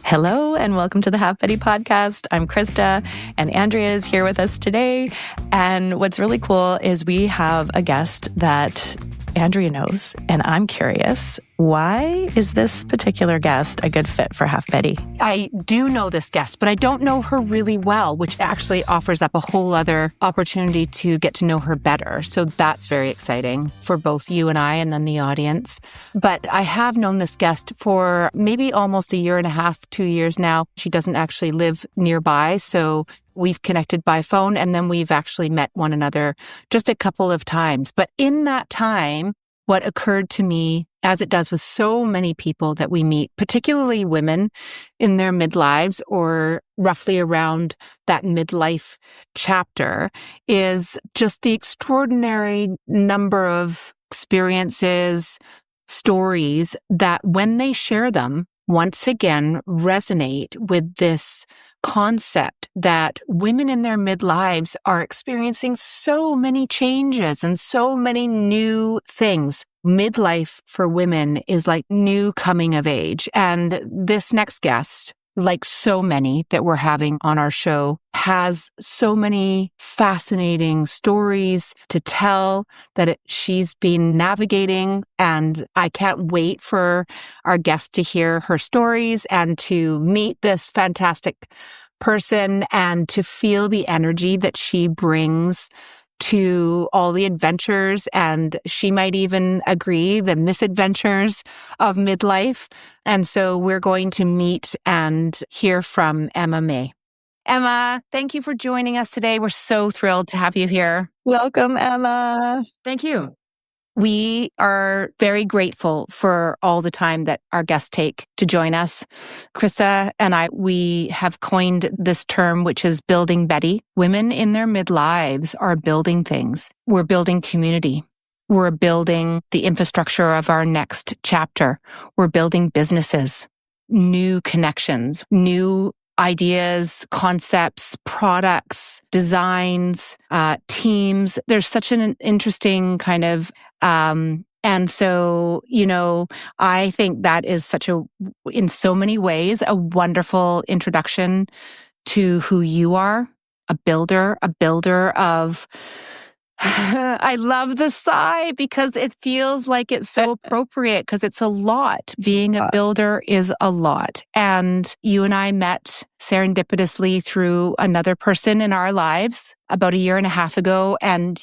Hello and welcome to the Half-Betty podcast. I'm Krista and Andrea is here with us today. And what's really cool is we have a guest that Andrea knows, and I'm curious, why is this particular guest a good fit for Half-Betty? I do know this guest, but I don't know her really well, which actually offers up a whole other opportunity to get to know her better. So that's very exciting for both you and I and then the audience. But I have known this guest for maybe almost a year and a half, 2 years now. She doesn't actually live nearby, so we've connected by phone, and then we've actually met one another just a couple of times. But in that time, what occurred to me, as it does with so many people that we meet, particularly women in their midlives or roughly around that midlife chapter, is just the extraordinary number of experiences, stories that when they share them, once again resonate with this concept that women in their midlives are experiencing so many changes and so many new things. Midlife for women is like new coming of age. And this next guest, like so many that we're having on our show, has so many fascinating stories to tell that she's been navigating. And I can't wait for our guest to hear her stories and to meet this fantastic person and to feel the energy that she brings to all the adventures, and she might even agree the misadventures of midlife. And so we're going to meet and hear from Emma May. Emma, thank you for joining us today. We're so thrilled to have you here. Welcome, Emma. Thank you. We are very grateful for all the time that our guests take to join us. Krista and I, we have coined this term, which is building Betty. Women in their midlives are building things. We're building community. We're building the infrastructure of our next chapter. We're building businesses, new connections, new ideas, concepts, products, designs, teams. There's such an interesting kind of, and so, I think that is in so many ways, a wonderful introduction to who you are, a builder of, I love the sigh because it feels like it's so appropriate because it's a lot. Being a builder is a lot. And you and I met serendipitously through another person in our lives about a year and a half ago. And,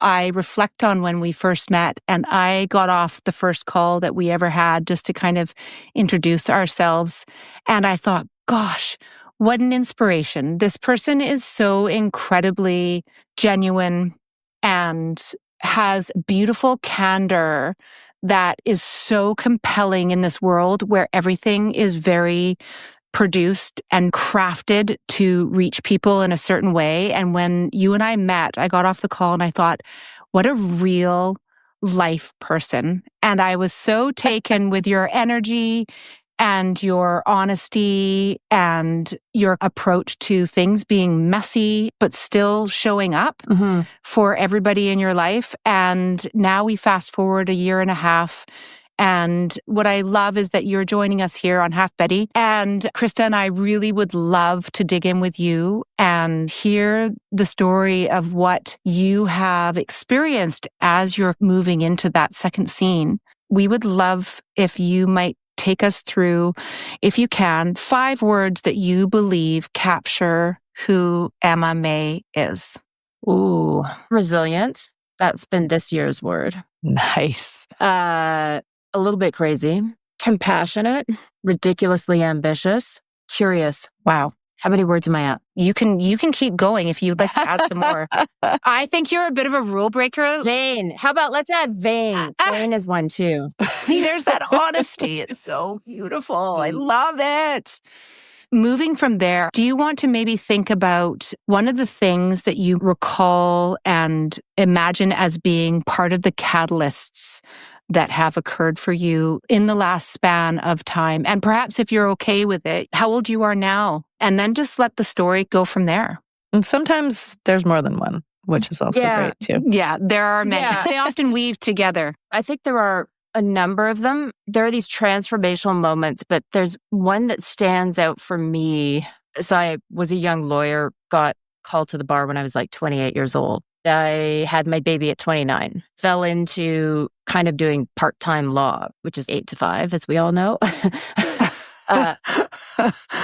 I reflect on when we first met, and I got off the first call that we ever had just to kind of introduce ourselves. And I thought, gosh, what an inspiration. This person is so incredibly genuine and has beautiful candor that is so compelling in this world where everything is very produced and crafted to reach people in a certain way. And when you and I met, I got off the call and I thought, what a real life person. And I was so taken with your energy and your honesty and your approach to things being messy, but still showing up for everybody in your life. And now we fast forward a year and a half. And what I love is that you're joining us here on Half-Betty. And Krista and I really would love to dig in with you and hear the story of what you have experienced as you're moving into that second scene. We would love if you might take us through, if you can, 5 words that you believe capture who Emma May is. Ooh, resilient. That's been this year's word. Nice. A little bit crazy. Compassionate. Ridiculously ambitious. Curious. Wow. How many words am I at? You can keep going if you'd like to add some more. I think you're a bit of a rule breaker. Vain. How about let's add vain? Vain is one too. See, there's that honesty. It's so beautiful. I love it. Moving from there, do you want to maybe think about one of the things that you recall and imagine as being part of the catalysts that have occurred for you in the last span of time? And perhaps if you're okay with it, how old you are now, and then just let the story go from there. And sometimes there's more than one, which is also great too. Yeah, there are many. Yeah. They often weave together. I think there are a number of them. There are these transformational moments, but there's one that stands out for me. So I was a young lawyer, got called to the bar when I was like 28 years old. I had my baby at 29, fell into kind of doing part-time law, which is 8 to 5, as we all know.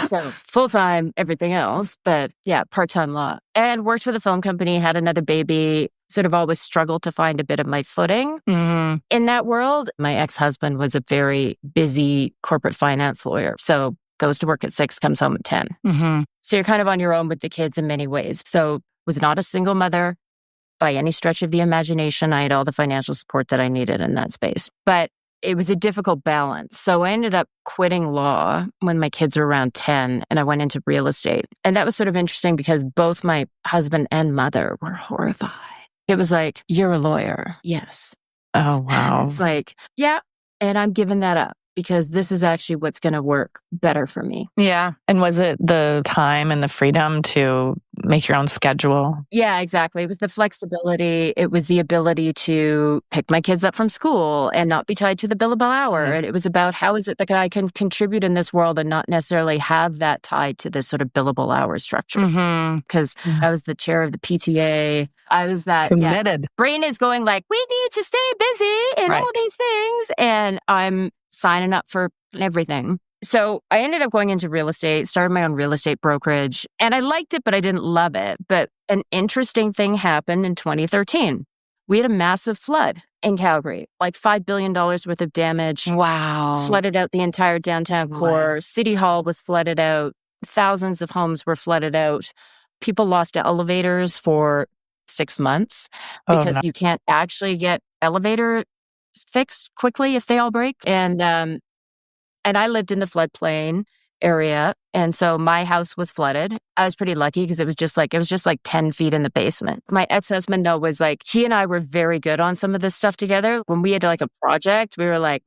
So full-time, everything else, but yeah, part-time law. And worked with a film company, had another baby, sort of always struggled to find a bit of my footing in that world. My ex-husband was a very busy corporate finance lawyer. So goes to work at 6, comes home at 10. So you're kind of on your own with the kids in many ways. So was not a single mother by any stretch of the imagination. I had all the financial support that I needed in that space. But it was a difficult balance. So I ended up quitting law when my kids were around 10, and I went into real estate. And that was sort of interesting because both my husband and mother were horrified. It was like, you're a lawyer. Yes. Oh, wow. It's like, yeah. And I'm giving that up because this is actually what's going to work better for me. Yeah. And was it the time and the freedom to make your own schedule? Yeah, exactly. It was the flexibility. It was the ability to pick my kids up from school and not be tied to the billable hour. And it was about how is it that I can contribute in this world and not necessarily have that tied to this sort of billable hour structure. Because I was the chair of the PTA. I was that committed. Brain is going like, we need to stay busy and all these things. And I'm signing up for everything. So I ended up going into real estate, started my own real estate brokerage, and I liked it, but I didn't love it. But an interesting thing happened in 2013. We had a massive flood in Calgary, like $5 billion worth of damage. Wow. Flooded out the entire downtown core. Wow. City Hall was flooded out. Thousands of homes were flooded out. People lost elevators for 6 months because you can't actually get elevator fixed quickly if they all break. And I lived in the floodplain area. And so my house was flooded. I was pretty lucky because it was just like 10 feet in the basement. My ex-husband, though, was like, he and I were very good on some of this stuff together. When we had like a project, we were like,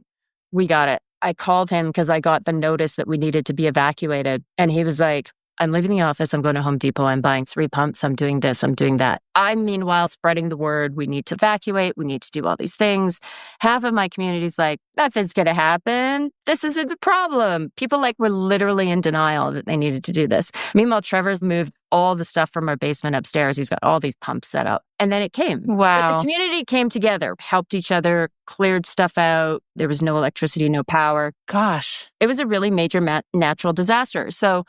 we got it. I called him because I got the notice that we needed to be evacuated. And he was like, I'm leaving the office. I'm going to Home Depot. I'm buying 3 pumps. I'm doing this. I'm doing that. I'm meanwhile spreading the word. We need to evacuate. We need to do all these things. Half of my community's like, nothing's going to happen. This isn't the problem. People like were literally in denial that they needed to do this. Meanwhile, Trevor's moved all the stuff from our basement upstairs. He's got all these pumps set up. And then it came. Wow. But the community came together, helped each other, cleared stuff out. There was no electricity, no power. Gosh. It was a really major natural disaster. So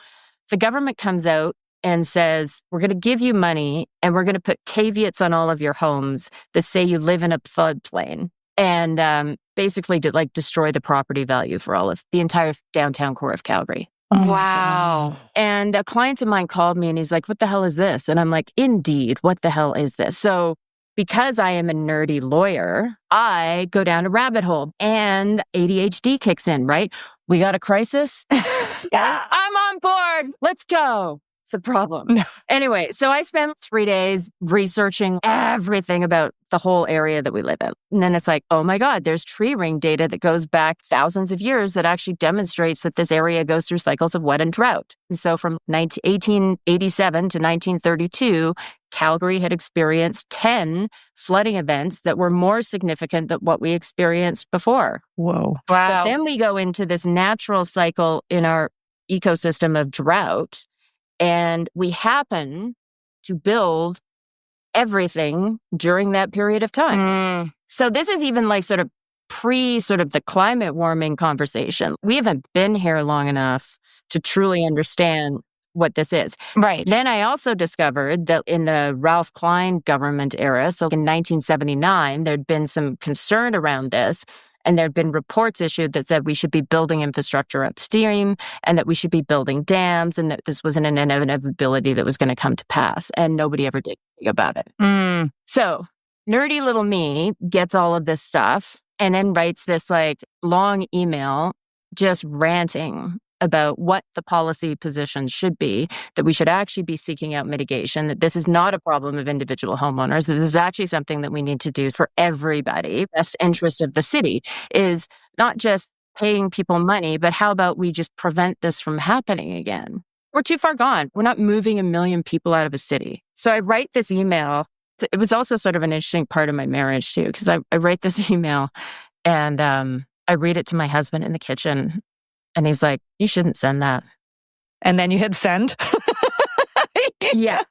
the government comes out and says, we're going to give you money and we're going to put caveats on all of your homes that say you live in a floodplain and basically to like destroy the property value for all of the entire downtown core of Calgary. Oh, wow. And a client of mine called me and he's like, what the hell is this? And I'm like, indeed, what the hell is this? So because I am a nerdy lawyer, I go down a rabbit hole and ADHD kicks in, right? We got a crisis. I'm on board. Let's go. It's a problem. No. Anyway, so I spent 3 days researching everything about the whole area that we live in. And then it's like, oh my God, there's tree ring data that goes back thousands of years that actually demonstrates that this area goes through cycles of wet and drought. And so from 1887 to 1932, Calgary had experienced 10 flooding events that were more significant than what we experienced before. Whoa. Wow. But then we go into this natural cycle in our ecosystem of drought, and we happen to build everything during that period of time. So this is even like sort of the climate warming conversation. We haven't been here long enough to truly understand what this is. Right. Then I also discovered that in the Ralph Klein government era, so in 1979, there'd been some concern around this. And there had been reports issued that said we should be building infrastructure upstream and that we should be building dams and that this was an inevitability that was going to come to pass. And nobody ever did anything about it. So nerdy little me gets all of this stuff and then writes this like long email just ranting about what the policy position should be, that we should actually be seeking out mitigation, that this is not a problem of individual homeowners, that this is actually something that we need to do for everybody. Best interest of the city is not just paying people money, but how about we just prevent this from happening again? We're too far gone. We're not moving 1 million people out of a city. So I write this email. It was also sort of an interesting part of my marriage too, because I write this email And I read it to my husband in the kitchen, and he's like, you shouldn't send that. And then you hit send? Yeah.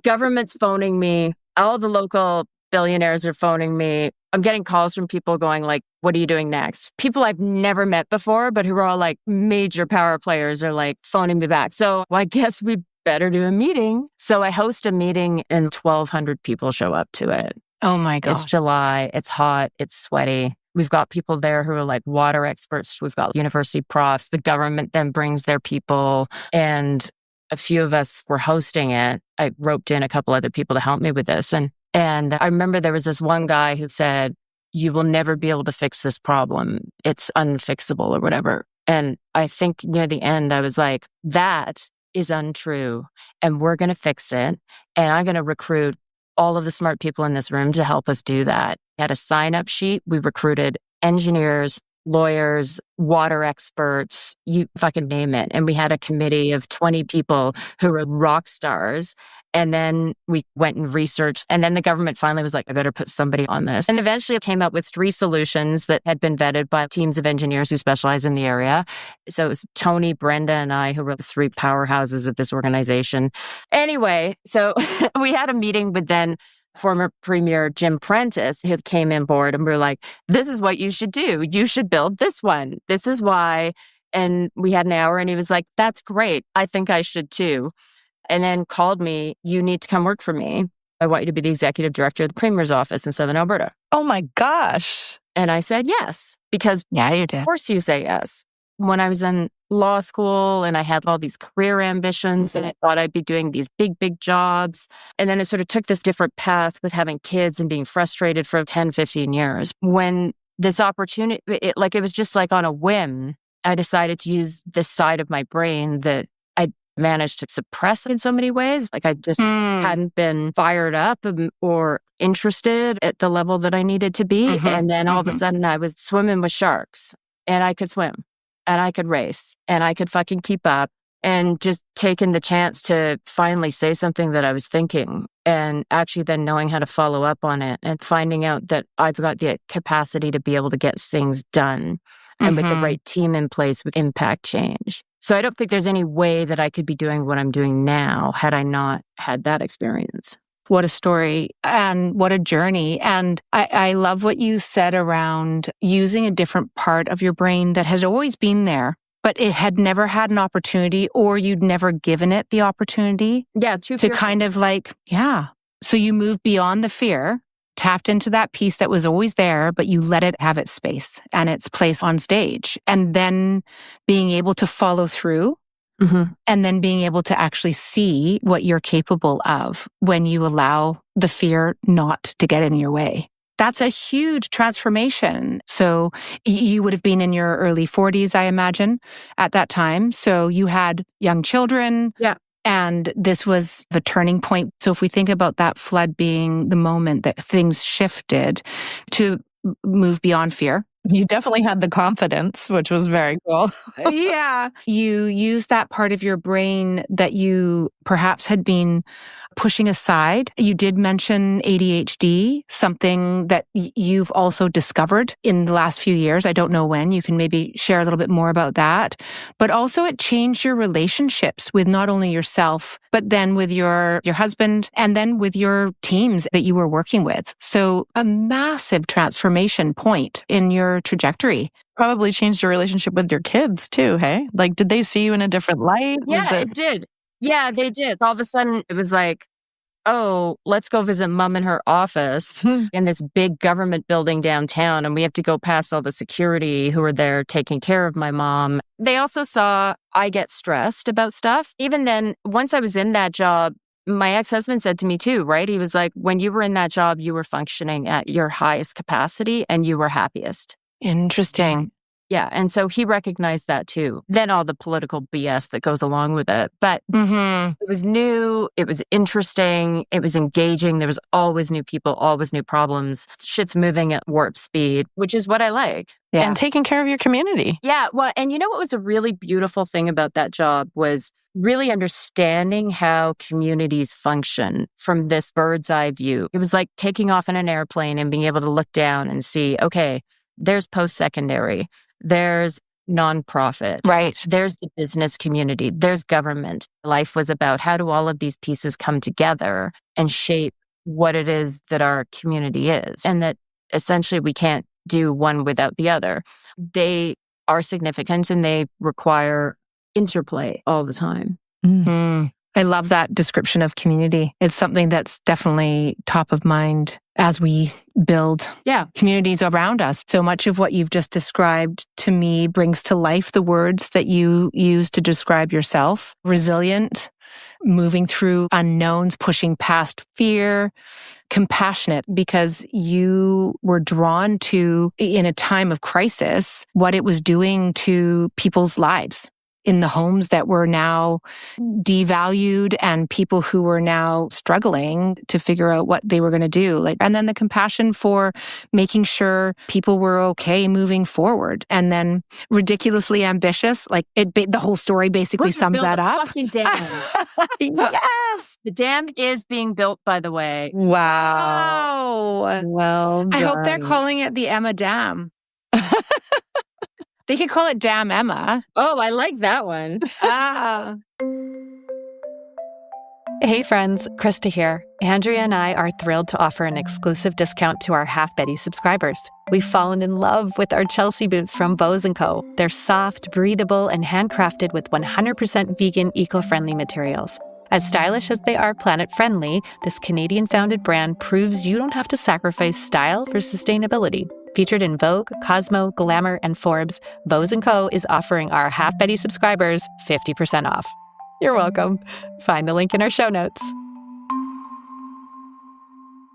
Government's phoning me. All the local billionaires are phoning me. I'm getting calls from people going like, what are you doing next? People I've never met before, but who are all like major power players are like phoning me back. So I guess we better do a meeting. So I host a meeting and 1,200 people show up to it. Oh my God. It's July. It's hot. It's sweaty. We've got people there who are like water experts. We've got university profs. The government then brings their people, and a few of us were hosting it. I roped in a couple other people to help me with this. And I remember there was this one guy who said, you will never be able to fix this problem. It's unfixable or whatever. And I think near the end, I was like, that is untrue. And we're going to fix it. And I'm going to recruit all of the smart people in this room to help us do that. We had a sign-up sheet. We recruited engineers, lawyers, water experts, you fucking name it. And we had a committee of 20 people who were rock stars. And then we went and researched. And then the government finally was like, I better put somebody on this. And eventually it came up with 3 solutions that had been vetted by teams of engineers who specialize in the area. So it was Tony, Brenda, and I who were the 3 powerhouses of this organization. Anyway, so we had a meeting with then former Premier Jim Prentice, who came in board, and we were like, this is what you should do. You should build this one. This is why. And we had an hour, and he was like, that's great. I think I should too. And then called me, you need to come work for me. I want you to be the executive director of the Premier's office in Southern Alberta. Oh my gosh. And I said yes, because yeah, you did. Of course you say yes. When I was in law school and I had all these career ambitions and I thought I'd be doing these big, big jobs. And then it sort of took this different path with having kids and being frustrated for 10, 15 years. When this opportunity, it was just like on a whim, I decided to use this side of my brain that I managed to suppress in so many ways. Like I just hadn't been fired up or interested at the level that I needed to be. And then all of a sudden I was swimming with sharks, and I could swim and I could race and I could fucking keep up, and just taking the chance to finally say something that I was thinking, and actually then knowing how to follow up on it and finding out that I've got the capacity to be able to get things done. And with the right team in place, we can impact change. So I don't think there's any way that I could be doing what I'm doing now had I not had that experience. What a story and what a journey. And I love what you said around using a different part of your brain that has always been there, but it had never had an opportunity, or you'd never given it the opportunity. Yeah, to kind of like, yeah. So you moved beyond the fear, tapped into that piece that was always there, but you let it have its space and its place on stage. And then being able to follow through, and then being able to actually see what you're capable of when you allow the fear not to get in your way. That's a huge transformation. So you would have been in your early 40s, I imagine, at that time. So you had young children. Yeah. And this was the turning point. So if we think about that flood being the moment that things shifted to move beyond fear. You definitely had the confidence, which was very cool. Yeah. You used that part of your brain that you perhaps had been pushing aside. You did mention ADHD, something that you've also discovered in the last few years. I don't know when. You can maybe share a little bit more about that. But also it changed your relationships with not only yourself, but then with your husband and then with your teams that you were working with. So a massive transformation point in your trajectory. Probably changed your relationship with your kids too, hey? Like, did they see you in a different light? Yeah, it did. Yeah, they did. All of a sudden, it was like, oh, let's go visit mom in her office in this big government building downtown. And we have to go past all the security who are there taking care of my mom. They also saw I get stressed about stuff. Even then, once I was in that job, my ex-husband said to me too, right? He was like, when you were in that job, you were functioning at your highest capacity and you were happiest. Interesting. Yeah. And so he recognized that too. Then all the political BS that goes along with it. But it was new. It was interesting. It was engaging. There was always new people, always new problems. Shit's moving at warp speed, which is what I like. Yeah. And taking care of your community. Yeah. Well, and you know what was a really beautiful thing about that job was really understanding how communities function from this bird's eye view. It was like taking off in an airplane and being able to look down and see, okay, There's post-secondary. There's nonprofit. Right. There's the business community. There's government. Life was about how do all of these pieces come together and shape what it is that our community is, and that essentially we can't do one without the other. They are significant and they require interplay all the time. I love that description of community. It's something that's definitely top of mind as we build communities around us. So much of what you've just described to me brings to life the words that you use to describe yourself. Resilient, moving through unknowns, pushing past fear, compassionate, because you were drawn to, in a time of crisis, what it was doing to people's lives in the homes that were now devalued and people who were now struggling to figure out what they were going to do. And then the compassion for making sure people were okay moving forward. And then ridiculously ambitious, the whole story basically sums that up. Fucking dam. Yes. The dam is being built, by the way. Wow. Well done. I hope they're calling it the Emma Dam. They could call it Dam Emma. Oh, I like that one. Hey friends, Krista here. Andrea and I are thrilled to offer an exclusive discount to our Half Betty subscribers. We've fallen in love with our Chelsea boots from Bose & Co. They're soft, breathable, and handcrafted with 100% vegan, eco-friendly materials. As stylish as they are planet-friendly, this Canadian-founded brand proves you don't have to sacrifice style for sustainability. Featured in Vogue, Cosmo, Glamour, and Forbes, Bose & Co. is offering our Half Betty subscribers 50% off. You're welcome. Find the link in our show notes.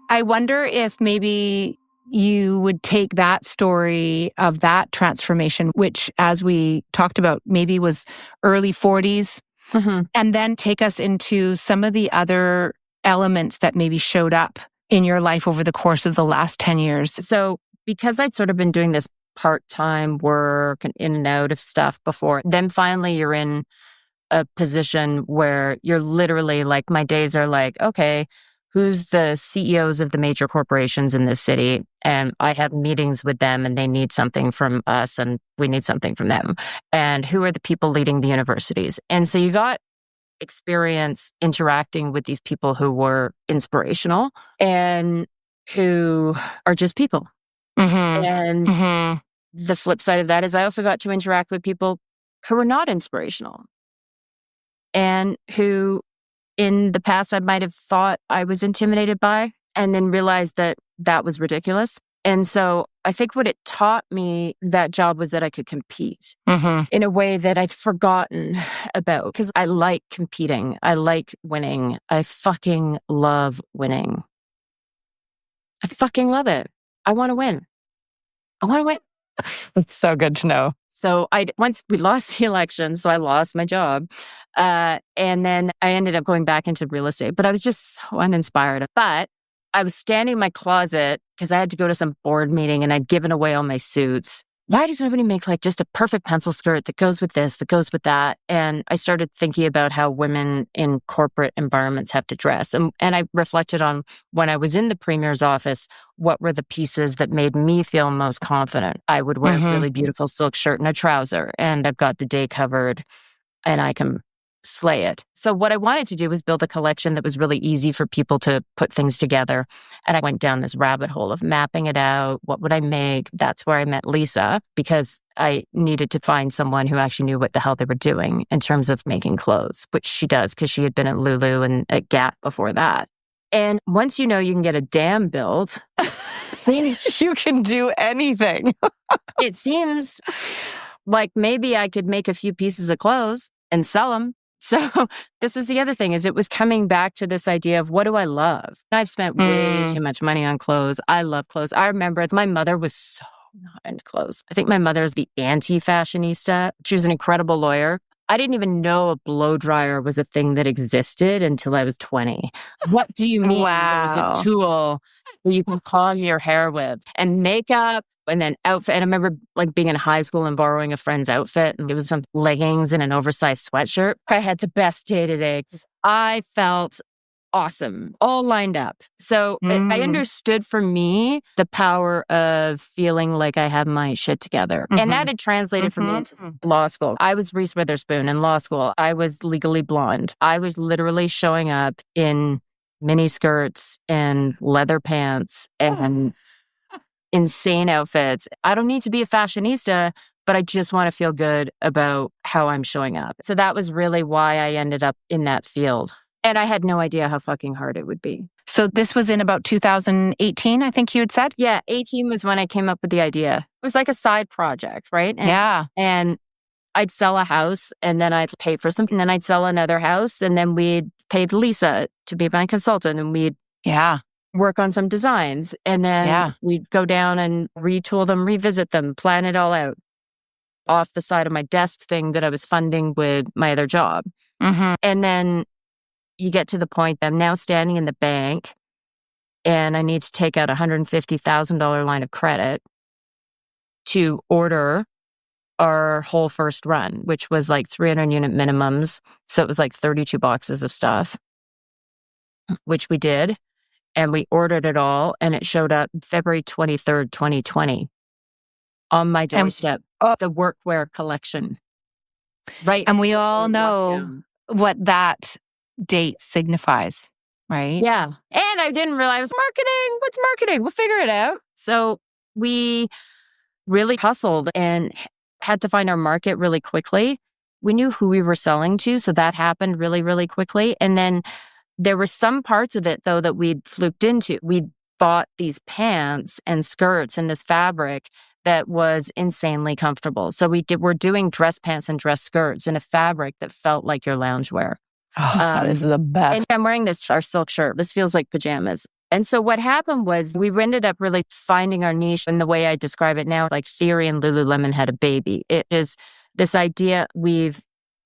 I wonder if maybe you would take that story of that transformation, which, as we talked about, maybe was early 40s, and then take us into some of the other elements that maybe showed up in your life over the course of the last 10 years. So because I'd sort of been doing this part-time work and in and out of stuff before, then finally you're in a position where you're literally like, my days are like, okay, who's the CEOs of the major corporations in this city? And I have meetings with them and they need something from us and we need something from them. And who are the people leading the universities? And so you got experience interacting with these people who were inspirational and who are just people. And the flip side of that is I also got to interact with people who were not inspirational and who in the past I might have thought I was intimidated by and then realized that that was ridiculous. And so I think what it taught me, that job, was that I could compete in a way that I'd forgotten about, because I like competing. I like winning. I fucking love winning. I fucking love it. I want to win. I want to win. It's so good to know. So once we lost the election, so I lost my job. And then I ended up going back into real estate, but I was just so uninspired. But I was standing in my closet because I had to go to some board meeting and I'd given away all my suits. Why does nobody make just a perfect pencil skirt that goes with this, that goes with that? And I started thinking about how women in corporate environments have to dress. And I reflected on when I was in the premier's office, what were the pieces that made me feel most confident? I would wear a really beautiful silk shirt and a trouser, and I've got the day covered and I can slay it. So what I wanted to do was build a collection that was really easy for people to put things together. And I went down this rabbit hole of mapping it out. What would I make? That's where I met Lisa, because I needed to find someone who actually knew what the hell they were doing in terms of making clothes, which she does because she had been at Lulu and at Gap before that. And once you know you can get a dam built, you can do anything. It seems like maybe I could make a few pieces of clothes and sell them. So this was the other thing, is it was coming back to this idea of, what do I love? I've spent way too much money on clothes. I love clothes. I remember my mother was so not into clothes. I think my mother is the anti-fashionista. She was an incredible lawyer. I didn't even know a blow dryer was a thing that existed until I was 20. What do you mean? Wow. There's a tool that you can comb your hair with, and makeup, and then outfit. And I remember being in high school and borrowing a friend's outfit, and it was some leggings and an oversized sweatshirt. I had the best day today because I felt awesome, all lined up. So I understood for me the power of feeling like I had my shit together. And that had translated for me into law school. I was Reese Witherspoon in law school. I was Legally Blonde. I was literally showing up in mini skirts and leather pants and insane outfits. I don't need to be a fashionista, but I just want to feel good about how I'm showing up. So that was really why I ended up in that field. And I had no idea how fucking hard it would be. So this was in about 2018, I think you had said? Yeah, 18 was when I came up with the idea. It was like a side project, right? And I'd sell a house and then I'd pay for something. And then I'd sell another house and then we'd pay Lisa to be my consultant and we'd work on some designs. And then we'd go down and retool them, revisit them, plan it all out off the side of my desk thing that I was funding with my other job. And then you get to the point that I'm now standing in the bank and I need to take out a $150,000 line of credit to order our whole first run, which was like 300 unit minimums. So it was like 32 boxes of stuff, which we did. And we ordered it all and it showed up February 23rd, 2020 on my doorstep, the workwear collection. Right. And we all know what that date signifies, right? Yeah. And I didn't realize marketing. What's marketing? We'll figure it out. So we really hustled and had to find our market really quickly. We knew who we were selling to. So that happened really, really quickly. And then there were some parts of it, though, that we'd fluked into. We bought these pants and skirts and this fabric that was insanely comfortable. So we're doing dress pants and dress skirts in a fabric that felt like your loungewear. Oh, that is the best. And I'm wearing our silk shirt. This feels like pajamas. And so what happened was we ended up really finding our niche in the way I describe it now, like Theory and Lululemon had a baby. It is this idea we've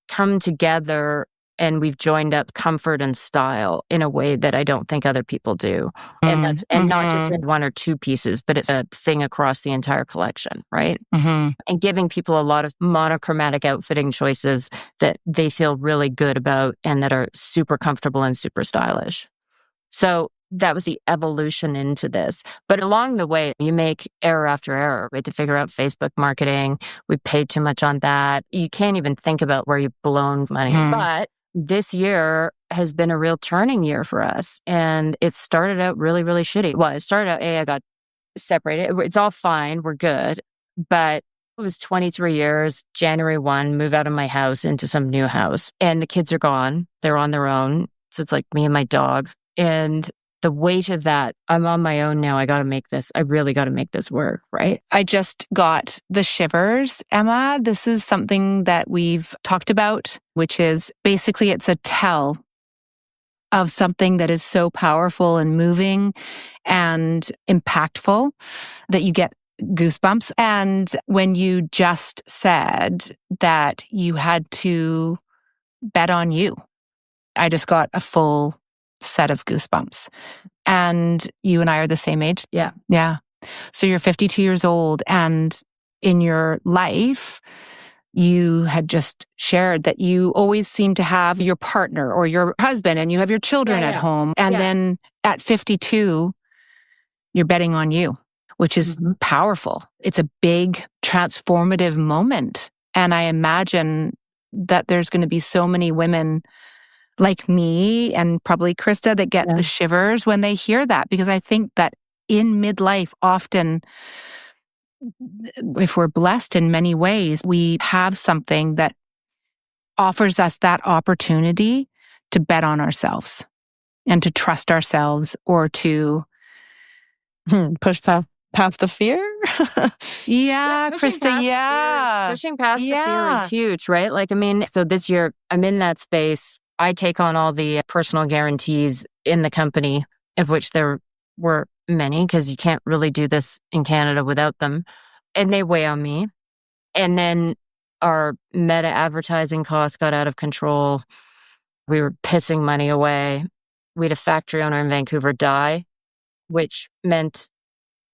come together and we've joined up comfort and style in a way that I don't think other people do. And that's not just in one or two pieces, but it's a thing across the entire collection, right? And giving people a lot of monochromatic outfitting choices that they feel really good about and that are super comfortable and super stylish. So that was the evolution into this. But along the way, you make error after error. We had to figure out Facebook marketing. We paid too much on that. You can't even think about where you've blown money. But this year has been a real turning year for us. And it started out really, really shitty. Well, it started out, I got separated. It's all fine. We're good. But it was 23 years, January 1, move out of my house into some new house. And the kids are gone. They're on their own. So it's like me and my dog. And the weight of that, I'm on my own now. I really got to make this work, right? I just got the shivers, Emma. This is something that we've talked about, which is basically it's a tell of something that is so powerful and moving and impactful that you get goosebumps. And when you just said that you had to bet on you, I just got a full set of goosebumps. And you and I are the same age. Yeah. Yeah. So you're 52 years old, and in your life, you had just shared that you always seem to have your partner or your husband and you have your children at home. And then at 52, you're betting on you, which is powerful. It's a big transformative moment. And I imagine that there's going to be so many women like me and probably Krista that get the shivers when they hear that, because I think that in midlife, often, if we're blessed in many ways, we have something that offers us that opportunity to bet on ourselves and to trust ourselves, or to push past the fear. Krista, pushing past the fear is huge, right? Like, I mean, so this year I'm in that space. I take on all the personal guarantees in the company, of which there were many, because you can't really do this in Canada without them. And they weigh on me. And then our meta advertising costs got out of control. We were pissing money away. We had a factory owner in Vancouver die, which meant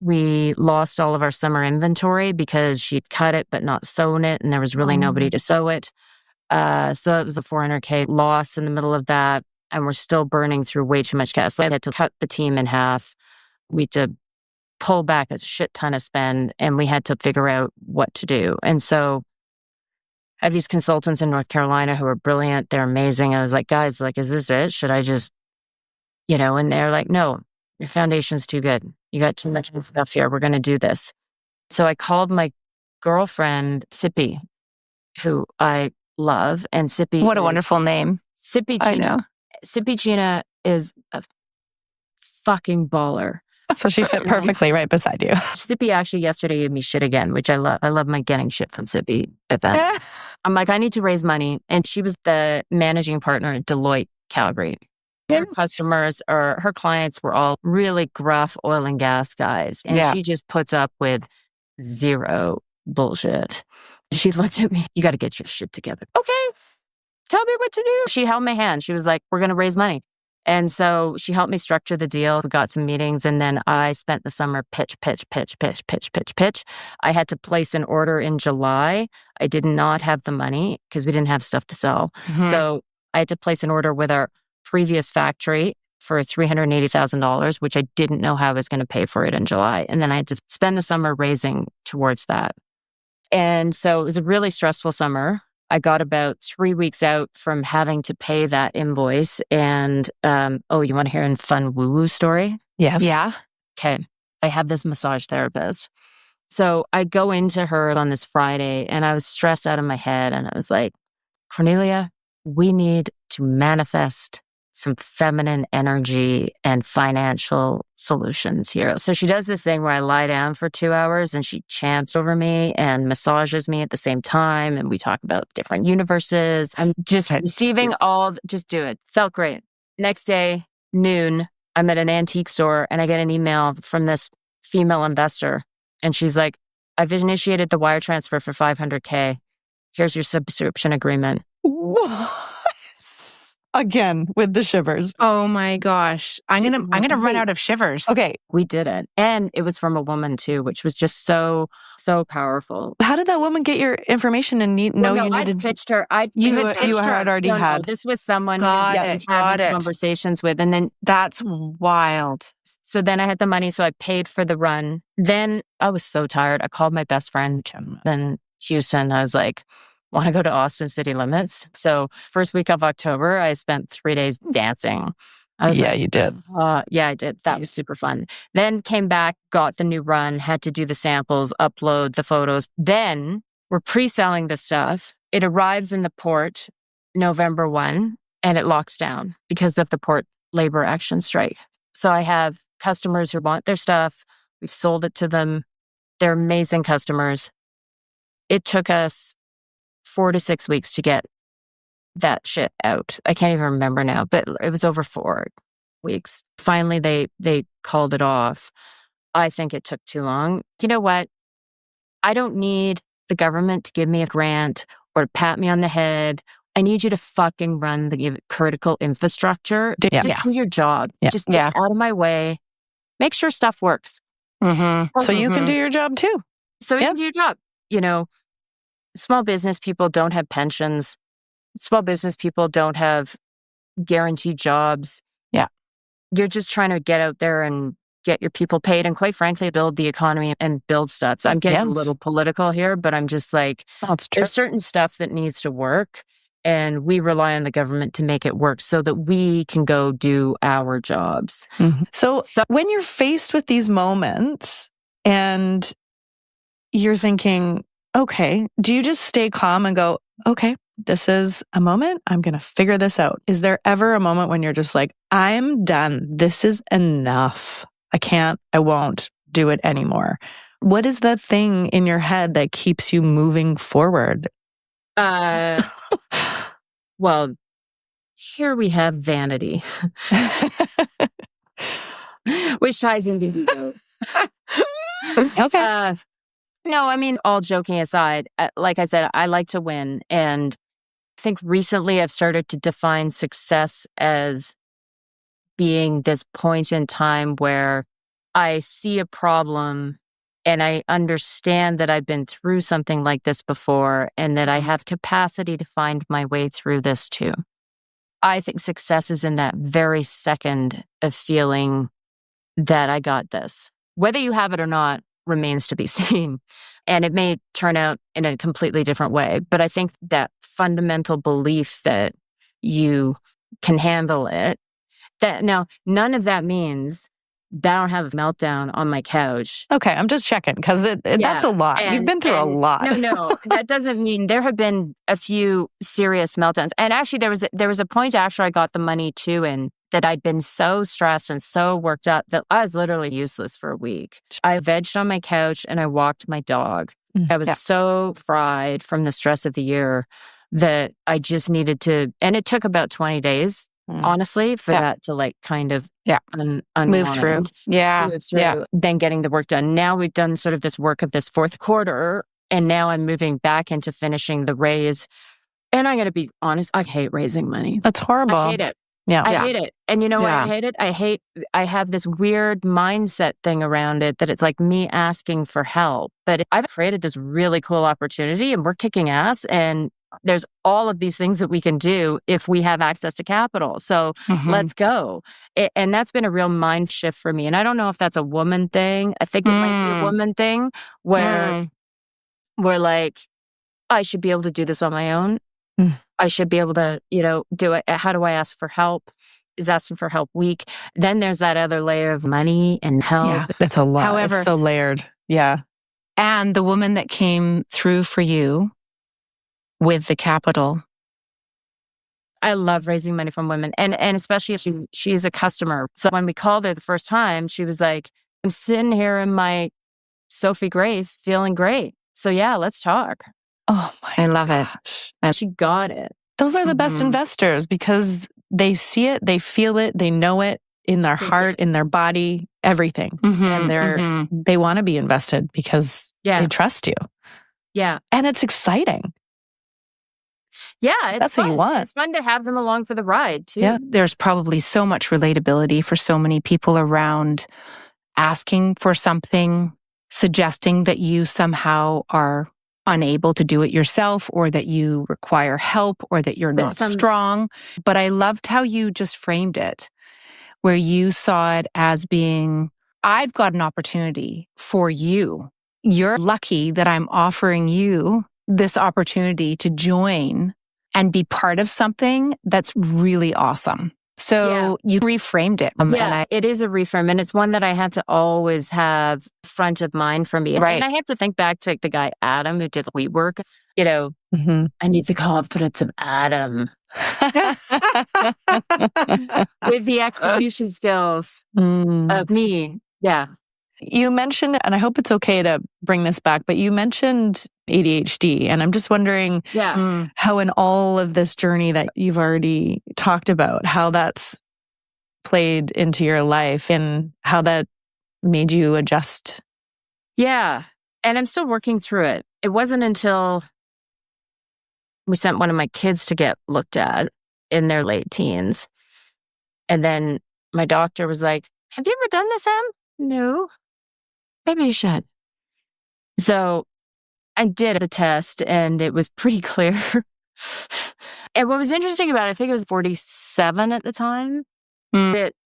we lost all of our summer inventory because she'd cut it but not sewn it, and there was really nobody to sew it. So it was a $400K loss in the middle of that. and we're still burning through way too much cash. So I had to cut the team in half. We had to pull back a shit ton of spend, and we had to figure out what to do. And so I have these consultants in North Carolina who are brilliant. They're amazing. I was like, guys, like, is this it? Should I just, and they're like, no, your foundation's too good. You got too much stuff here. We're going to do this. So I called my girlfriend, Sippy, who I love. And Sippy. What a wonderful name. Sippy Chena. I know. Sippy Chena is a fucking baller. So she fit perfectly right beside you. Sippy actually yesterday gave me shit again, which I love. I love my getting shit from Sippy event. I'm like, I need to raise money. And she was the managing partner at Deloitte Calgary. Her customers or her clients were all really gruff oil and gas guys. And she just puts up with zero bullshit. She looked at me, you got to get your shit together. Okay, tell me what to do. She held my hand. She was like, we're going to raise money. And so she helped me structure the deal. We got some meetings, and then I spent the summer pitch. I had to place an order in July. I did not have the money because we didn't have stuff to sell. Mm-hmm. So I had to place an order with our previous factory for $380,000, which I didn't know how I was going to pay for it in July. And then I had to spend the summer raising towards that. And so it was a really stressful summer. I got about 3 weeks out from having to pay that invoice. And, you want to hear a fun woo-woo story? Yes. Yeah. Okay. I have this massage therapist. So I go into her on this Friday, and I was stressed out of my head. And I was like, Cornelia, we need to manifest some feminine energy and financial solutions here. So she does this thing where I lie down for 2 hours and she chants over me and massages me at the same time. And we talk about different universes. I'm just receiving just do it. Felt great. Next day, noon, I'm at an antique store and I get an email from this female investor. And she's like, I've initiated the wire transfer for $500K. Here's your subscription agreement. What? Again, with the shivers. Oh my gosh. I'm gonna run out of shivers. Okay. We did it. And it was from a woman too, which was just so powerful. How did that woman get your information and you needed? I pitched her. You had already had. No, this was someone we had conversations with. And then that's wild. So then I had the money, so I paid for the run. Then I was so tired. I called my best friend in Houston. I was like, want to go to Austin City Limits? So first week of October, I spent 3 days dancing. You did. Yeah, I did. That was super fun. Then came back, got the new run, had to do the samples, upload the photos. Then we're pre-selling the stuff. It arrives in the port November 1, and it locks down because of the port labor action strike. So I have customers who want their stuff. We've sold it to them. They're amazing customers. It took us 4 to 6 weeks to get that shit out. I can't even remember now, but it was over 4 weeks. Finally, they called it off. I think it took too long. You know what? I don't need the government to give me a grant or pat me on the head. I need you to fucking run the critical infrastructure. Just do your job. Yeah. Just get out of my way. Make sure stuff works. Mm-hmm. So you can do your job too. So you can do your job. Small business people don't have pensions. Small business people don't have guaranteed jobs. Yeah. You're just trying to get out there and get your people paid and, quite frankly, build the economy and build stuff. So I'm getting a little political here, but I'm just like, there's certain stuff that needs to work, and we rely on the government to make it work so that we can go do our jobs. Mm-hmm. So when you're faced with these moments and you're thinking, okay, do you just stay calm and go, okay, this is a moment. I'm going to figure this out. Is there ever a moment when you're just like, I'm done. This is enough. I won't do it anymore. What is the thing in your head that keeps you moving forward? Well, here we have vanity, which ties into ego. Okay. No, I mean, all joking aside, like I said, I like to win. And I think recently I've started to define success as being this point in time where I see a problem and I understand that I've been through something like this before and that I have capacity to find my way through this too. I think success is in that very second of feeling that I got this. Whether you have it or not remains to be seen. And it may turn out in a completely different way. But I think that fundamental belief that you can handle it, that now none of that means that I don't have a meltdown on my couch. Okay, I'm just checking because that's a lot. You've been through a lot. No, that doesn't mean there have been a few serious meltdowns. And actually, there was a point after I got the money too, and that I'd been so stressed and so worked up that I was literally useless for a week. I vegged on my couch and I walked my dog. I was so fried from the stress of the year that I just needed to, and it took about 20 days. Honestly, for that to like kind of move through. Then getting the work done. Now we've done sort of this work of this fourth quarter, and now I'm moving back into finishing the raise. And I got to be honest, I hate raising money. That's horrible. I hate it. Yeah. I hate it. And you know why I hate it? I have this weird mindset thing around it that it's like me asking for help. But I've created this really cool opportunity and we're kicking ass, and there's all of these things that we can do if we have access to capital. So let's go. And that's been a real mind shift for me. And I don't know if that's a woman thing. I think it might be a woman thing where we're like, I should be able to do this on my own. I should be able to, do it. How do I ask for help? Is asking for help weak? Then there's that other layer of money and help. Yeah, that's a lot. However, it's so layered. Yeah. And the woman that came through for you with the capital. I love raising money from women. And especially if she's a customer. So when we called her the first time, she was like, I'm sitting here in my Sophie Grace feeling great. So yeah, let's talk. Oh, I love it. And she got it. Those are the best investors because they see it, they feel it, they know it in their heart, in their body, everything. And they want to be invested because they trust you. Yeah. And it's exciting. Yeah, that's what you want. It's fun to have them along for the ride, too. Yeah, there's probably so much relatability for so many people around asking for something, suggesting that you somehow are unable to do it yourself or that you require help or that you're not strong. But I loved how you just framed it, where you saw it as being, I've got an opportunity for you. You're lucky that I'm offering you this opportunity to join and be part of something that's really awesome. So you reframed it. It is a reframe. And it's one that I had to always have front of mind for me. Right. And I have to think back to the guy, Adam, who did WeWork. I need the confidence of Adam with the execution skills of me. Yeah. You mentioned, and I hope it's okay to bring this back, but you mentioned ADHD. And I'm just wondering how in all of this journey that you've already talked about, how that's played into your life and how that made you adjust. Yeah. And I'm still working through it. It wasn't until we sent one of my kids to get looked at in their late teens. And then my doctor was like, have you ever done this, Em? No. Maybe you should. So I did a test and it was pretty clear. And what was interesting about it, I think it was 47 at the time. It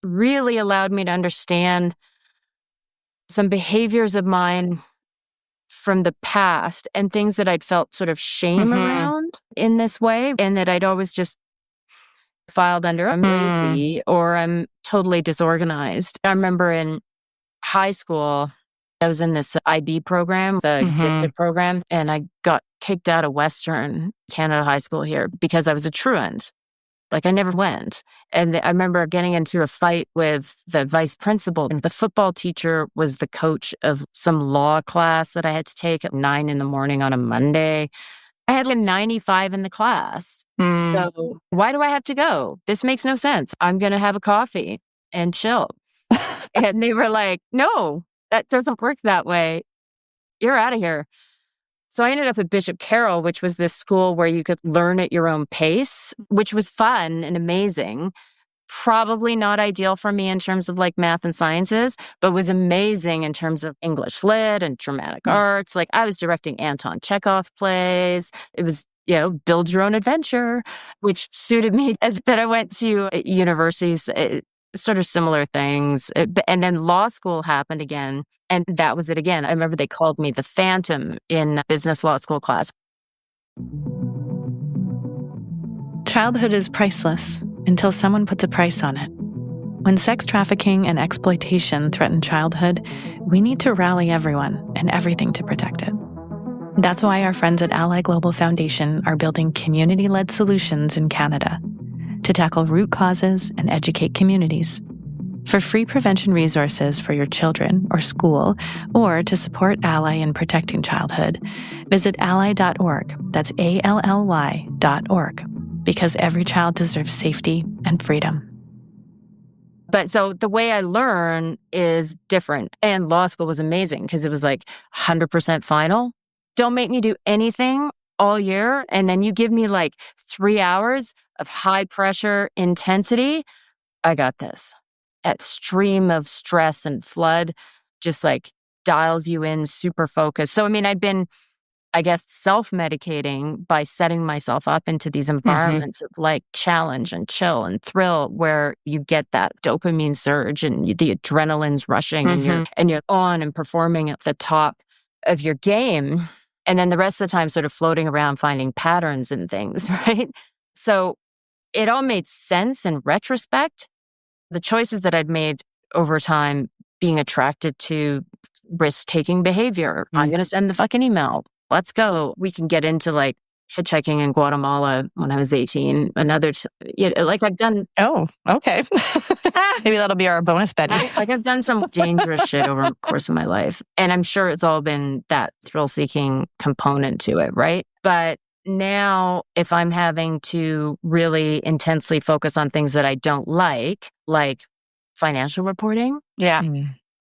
really allowed me to understand some behaviors of mine from the past and things that I'd felt sort of shame around in this way. And that I'd always just filed under, I'm lazy or I'm totally disorganized. I remember in high school, I was in this IB program, the gifted program, and I got kicked out of Western Canada High School here because I was a truant. Like I never went. And I remember getting into a fight with the vice principal, and the football teacher was the coach of some law class that I had to take at 9 a.m. on a Monday. I had like 95 in the class. So why do I have to go? This makes no sense. I'm going to have a coffee and chill. And they were like, no, that doesn't work that way. You're out of here. So I ended up at Bishop Carroll, which was this school where you could learn at your own pace, which was fun and amazing. probably not ideal for me in terms of like math and sciences, but was amazing in terms of English lit and dramatic arts. Like I was directing Anton Chekhov plays. It was, build your own adventure, which suited me. And then I went to universities, sort of similar things. And then law school happened again. And that was it again. I remember they called me the Phantom in business law school class. Childhood is priceless until someone puts a price on it. When sex trafficking and exploitation threaten childhood, we need to rally everyone and everything to protect it. That's why our friends at Ally Global Foundation are building community-led solutions in Canada to tackle root causes and educate communities. For free prevention resources for your children or school, or to support Ally in protecting childhood, visit ally.org. That's ALLY.org. Because every child deserves safety and freedom. But so the way I learn is different. And law school was amazing because it was like 100% final. Don't make me do anything all year. And then you give me like 3 hours of high pressure intensity. I got this. That stream of stress and flood just like dials you in super focused. So, I mean, I'd been, I guess, self-medicating by setting myself up into these environments of like challenge and chill and thrill where you get that dopamine surge and the adrenaline's rushing and you're on and performing at the top of your game. And then the rest of the time sort of floating around finding patterns and things, right? So it all made sense in retrospect. The choices that I'd made over time, being attracted to risk-taking behavior. I'm going to send the fucking email. Let's go. We can get into like hitchhiking in Guatemala when I was 18. Like I've done. Oh, okay. Maybe that'll be our bonus Betty. I've done some dangerous shit over the course of my life. And I'm sure it's all been that thrill-seeking component to it, right? But now if I'm having to really intensely focus on things that I don't like financial reporting. Yeah.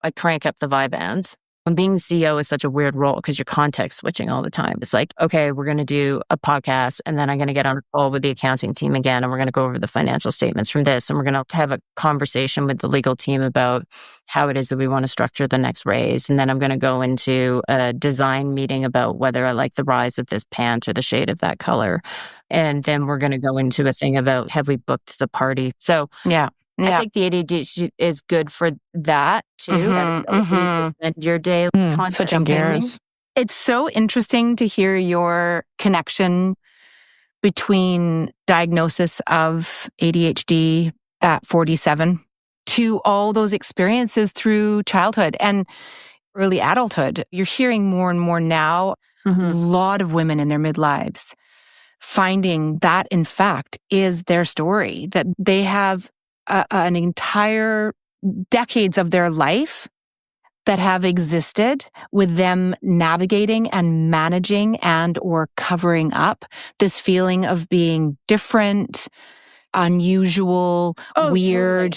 I crank up the Vyvanse. And being CEO is such a weird role because you're context switching all the time. It's like, okay, we're going to do a podcast and then I'm going to get on a call with the accounting team again and we're going to go over the financial statements from this and we're going to have a conversation with the legal team about how it is that we want to structure the next raise. And then I'm going to go into a design meeting about whether I like the rise of this pant or the shade of that color. And then we're going to go into a thing about have we booked the party. So yeah. I think the ADHD is good for that too. You spend your day switching gears. It's so interesting to hear your connection between diagnosis of ADHD at 47 to all those experiences through childhood and early adulthood. You're hearing more and more now, a lot of women in their midlives finding that, in fact, is their story, that they have an entire decades of their life that have existed with them navigating and managing and or covering up this feeling of being different, unusual, weird.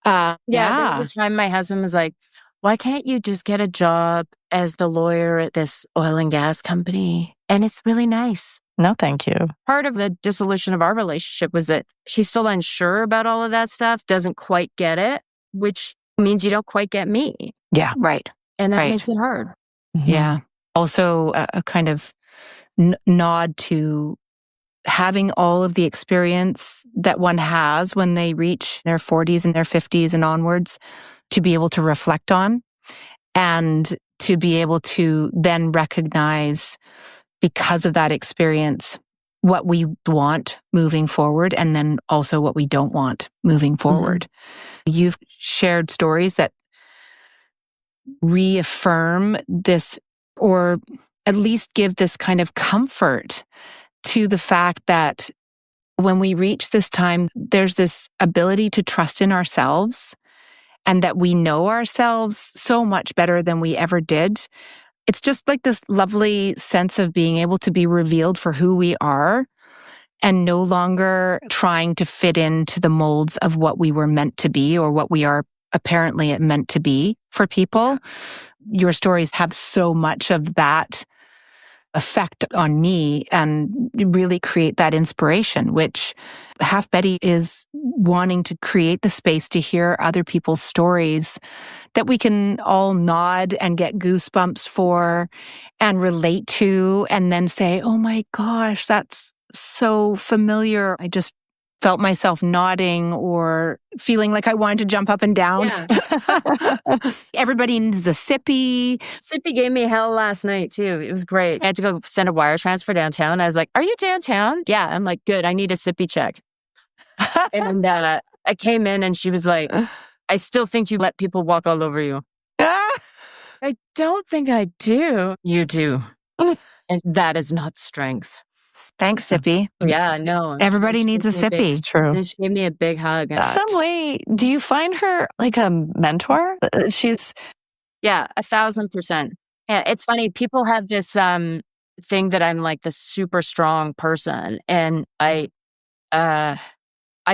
Totally. There was a time my husband was like, why can't you just get a job as the lawyer at this oil and gas company? And it's really nice. No, thank you. Part of the dissolution of our relationship was that he's still unsure about all of that stuff, doesn't quite get it, which means you don't quite get me. Yeah, right. And that makes it hard. Yeah. Also a kind of nod to having all of the experience that one has when they reach their 40s and their 50s and onwards to be able to reflect on and to be able to then recognize, because of that experience, what we want moving forward and then also what we don't want moving forward. You've shared stories that reaffirm this, or at least give this kind of comfort to the fact that when we reach this time, there's this ability to trust in ourselves and that we know ourselves so much better than we ever did. It's just like this lovely sense of being able to be revealed for who we are and no longer trying to fit into the molds of what we were meant to be or what we are apparently meant to be for people. Your stories have so much of that effect on me and really create that inspiration, which Half Betty is wanting to create the space to hear other people's stories that we can all nod and get goosebumps for and relate to, and then say, oh my gosh, that's so familiar. I just felt myself nodding or feeling like I wanted to jump up and down. Yeah. Everybody needs a sippy. Sippy gave me hell last night too. It was great. I had to go send a wire transfer downtown. I was like, are you downtown? Yeah. I'm like, good. I need a sippy check. And I came in and she was like, I still think you let people walk all over you. I don't think I do. You do. And that is not strength. Thanks, sippy. Yeah, no. Everybody needs a sippy. It's true. And she gave me a big hug. Some way, do you find her like a mentor? She's... Yeah, 1,000%. Yeah, it's funny. People have this thing that I'm like the super strong person, and I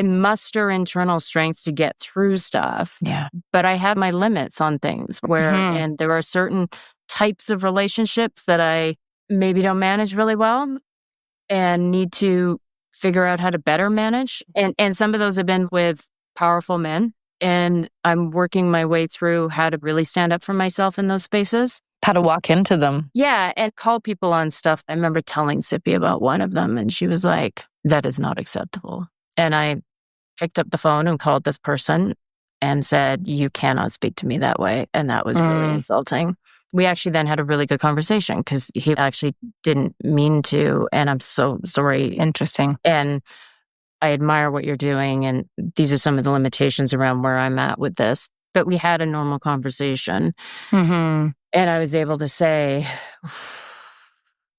muster internal strength to get through stuff. Yeah. But I have my limits on things where, and there are certain types of relationships that I maybe don't manage really well and need to figure out how to better manage. And some of those have been with powerful men. And I'm working my way through how to really stand up for myself in those spaces. How to walk into them. Yeah, and call people on stuff. I remember telling Sippy about one of them, and she was like, that is not acceptable. And I picked up the phone and called this person and said, you cannot speak to me that way. And that was really insulting. We actually then had a really good conversation because he actually didn't mean to. And I'm so sorry. Interesting. And I admire what you're doing. And these are some of the limitations around where I'm at with this. But we had a normal conversation. And I was able to say,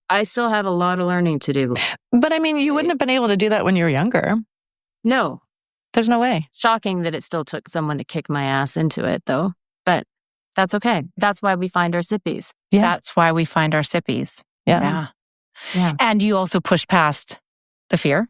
I still have a lot of learning to do. But I mean, you wouldn't have been able to do that when you were younger. No. There's no way. Shocking that it still took someone to kick my ass into it, though. But that's okay. That's why we find our sippies. Yeah. That's why we find our sippies. Yeah. And you also push past the fear.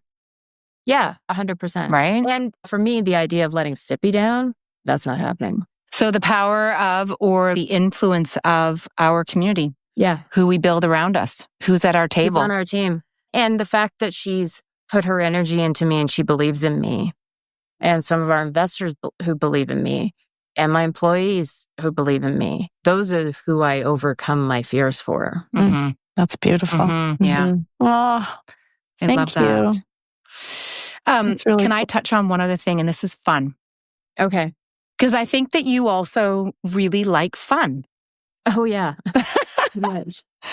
Yeah, 100%. Right? And for me, the idea of letting Sippy down, that's not happening. So the power of, or the influence of our community. Yeah. Who we build around us. Who's at our table. Who's on our team. And the fact that she's put her energy into me and she believes in me. And some of our investors who believe in me. And my employees who believe in me. Those are who I overcome my fears for. That's beautiful. Yeah. Oh, I thank love that. Really can cool. I touch on one other thing? And this is fun. Okay. Because I think that you also really like fun. Oh, yeah.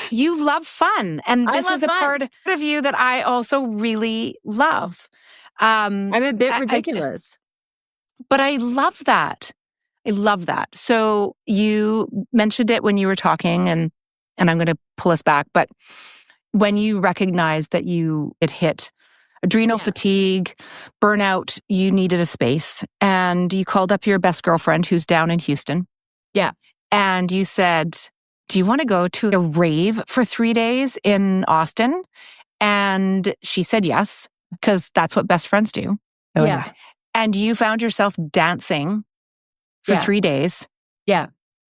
You love fun. And this is a part of you that I also really love. I'm a bit ridiculous. But I love that. I love that. So you mentioned it when you were talking, and I'm going to pull us back. But when you recognized that you had hit adrenal fatigue, burnout, you needed a space, and you called up your best girlfriend who's down in Houston. Yeah. And you said, do you want to go to a rave for 3 days in Austin? And she said yes, because that's what best friends do. Oh, yeah. And you found yourself dancing for 3 days. Yeah.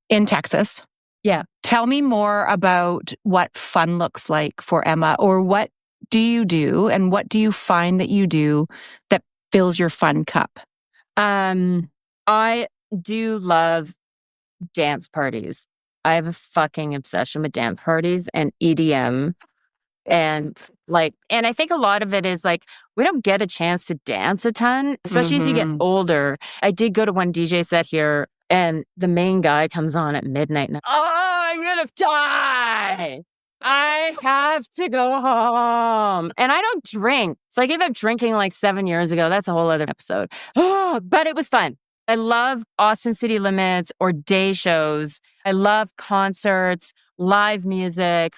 In Texas. Yeah. Tell me more about what fun looks like for Emma, or what do you do and what do you find that you do that fills your fun cup? I do love dance parties. I have a fucking obsession with dance parties and EDM. And I think a lot of it is like, we don't get a chance to dance a ton, especially as you get older. I did go to one DJ set here and the main guy comes on at midnight and I'm going to die. I have to go home. And I don't drink. So I gave up drinking like 7 years ago. That's a whole other episode. But it was fun. I love Austin City Limits or day shows. I love concerts, live music.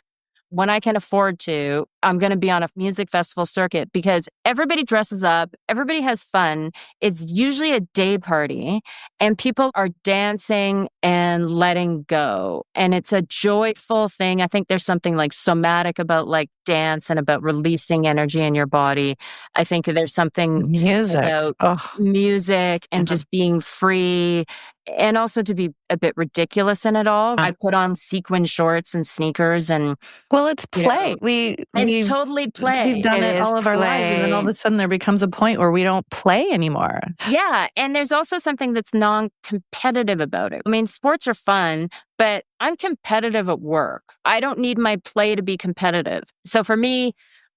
When I can afford to, I'm going to be on a music festival circuit because everybody dresses up, everybody has fun. It's usually a day party and people are dancing and letting go. And it's a joyful thing. I think there's something like somatic about like dance and about releasing energy in your body. I think there's something about music and just being free and also to be a bit ridiculous in it all. I put on sequin shorts and sneakers and... Well, it's play. It's totally play. We've done it all of our lives. And then all of a sudden there becomes a point where we don't play anymore. Yeah. And there's also something that's non-competitive about it. I mean, sports are fun, but I'm competitive at work. I don't need my play to be competitive. So for me,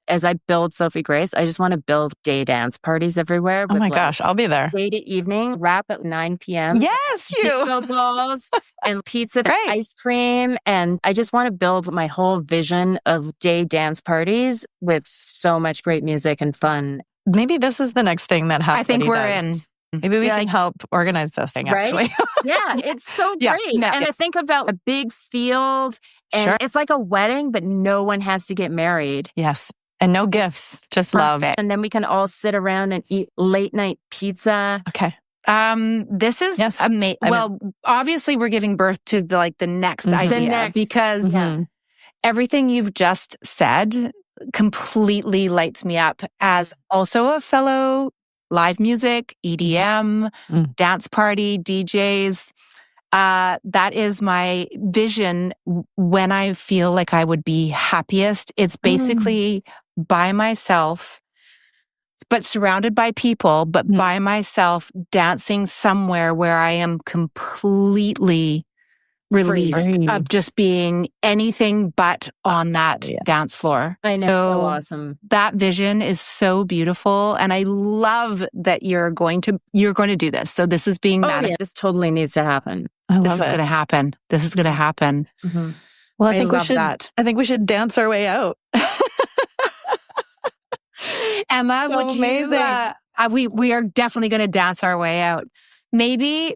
as I build Sophie Grace, I just want to build day dance parties everywhere. Oh my gosh, I'll be there. Day to evening, wrap at 9 p.m. Yes, disco balls and pizza and ice cream. And I just want to build my whole vision of day dance parties with so much great music and fun. Maybe this is the next thing that happens. I think we're in. Maybe we can help organize this thing, actually. Yeah, it's so great. And I think about a big field and it's like a wedding, but no one has to get married. Yes. And no gifts, just love it. And then we can all sit around and eat late night pizza. Okay. This is amazing. Well, obviously we're giving birth to the next idea because everything you've just said completely lights me up as also a fellow live music, EDM, dance party, DJs. That is my vision when I feel like I would be happiest. It's basically by myself, but surrounded by people, but by myself dancing somewhere where I am completely released of just being anything but on that dance floor. I know, so awesome. That vision is so beautiful, and I love that you're going to do this. So this is being manifested. This totally needs to happen. This is going to happen. This is going to happen. Mm-hmm. Well, I think we should dance our way out. Emma, so would you? We are definitely going to dance our way out. Maybe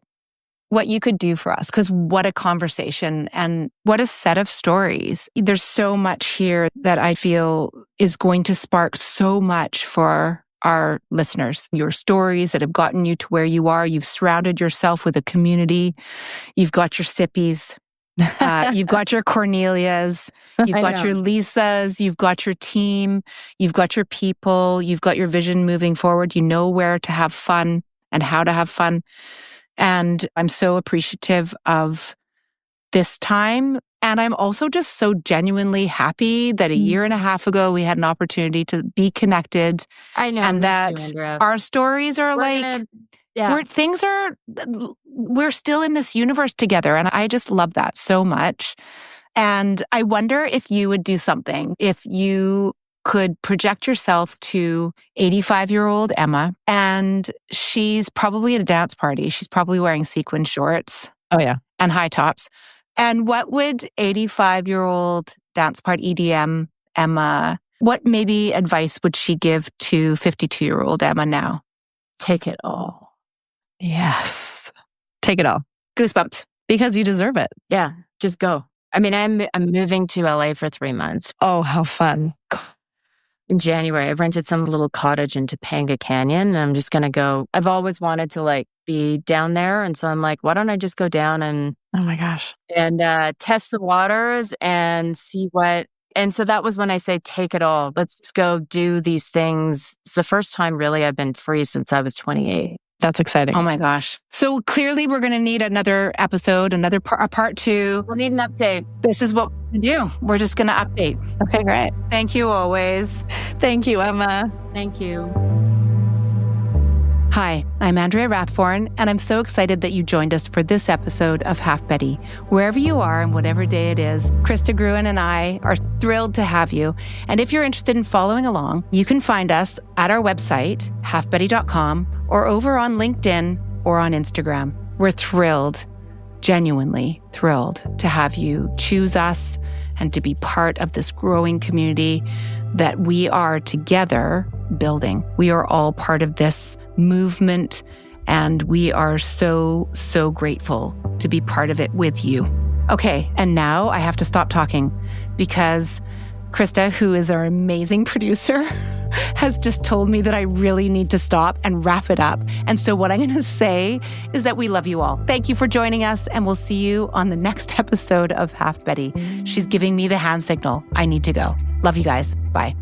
what you could do for us, because what a conversation and what a set of stories. There's so much here that I feel is going to spark so much for our listeners. Your stories that have gotten you to where you are. You've surrounded yourself with a community. You've got your Sippies. You've got your Cornelias. You've got your Lisas. You've got your team. You've got your people. You've got your vision moving forward. You know where to have fun and how to have fun. And I'm so appreciative of this time. And I'm also just so genuinely happy that a year and a half ago, we had an opportunity to be connected. I know. And that our stories are we're still in this universe together. And I just love that so much. And I wonder if you would do something, if you could project yourself to 85-year-old Emma, and she's probably at a dance party. She's probably wearing sequin shorts. Oh, yeah. And high tops. And what would 85-year-old dance party EDM Emma, what maybe advice would she give to 52-year-old Emma now? Take it all. Yes. Take it all. Goosebumps. Because you deserve it. Yeah. Just go. I mean, I'm moving to LA for 3 months. Oh, how fun. In January, I've rented some little cottage in Topanga Canyon, and I'm just going to go. I've always wanted to be down there. And so I'm like, why don't I just go down and... Oh my gosh. And test the waters and see what... And so that was when I say, take it all. Let's just go do these things. It's the first time really I've been free since I was 28. That's exciting. Oh my gosh. So clearly we're going to need another episode, a part 2. We'll need an update. This is what we do. We're just going to update. Okay, great. Thank you always. Thank you, Emma. Thank you. Hi, I'm Andrea Rathborne, and I'm so excited that you joined us for this episode of Half Betty. Wherever you are and whatever day it is, Krista Gruen and I are thrilled to have you. And if you're interested in following along, you can find us at our website, halfbetty.com, or over on LinkedIn or on Instagram. We're thrilled, genuinely thrilled to have you choose us and to be part of this growing community that we are together building. We are all part of this movement, and we are so, so grateful to be part of it with you. Okay, and now I have to stop talking because Krista, who is our amazing producer, has just told me that I really need to stop and wrap it up. And so what I'm going to say is that we love you all. Thank you for joining us, and we'll see you on the next episode of Half Betty. She's giving me the hand signal. I need to go. Love you guys. Bye.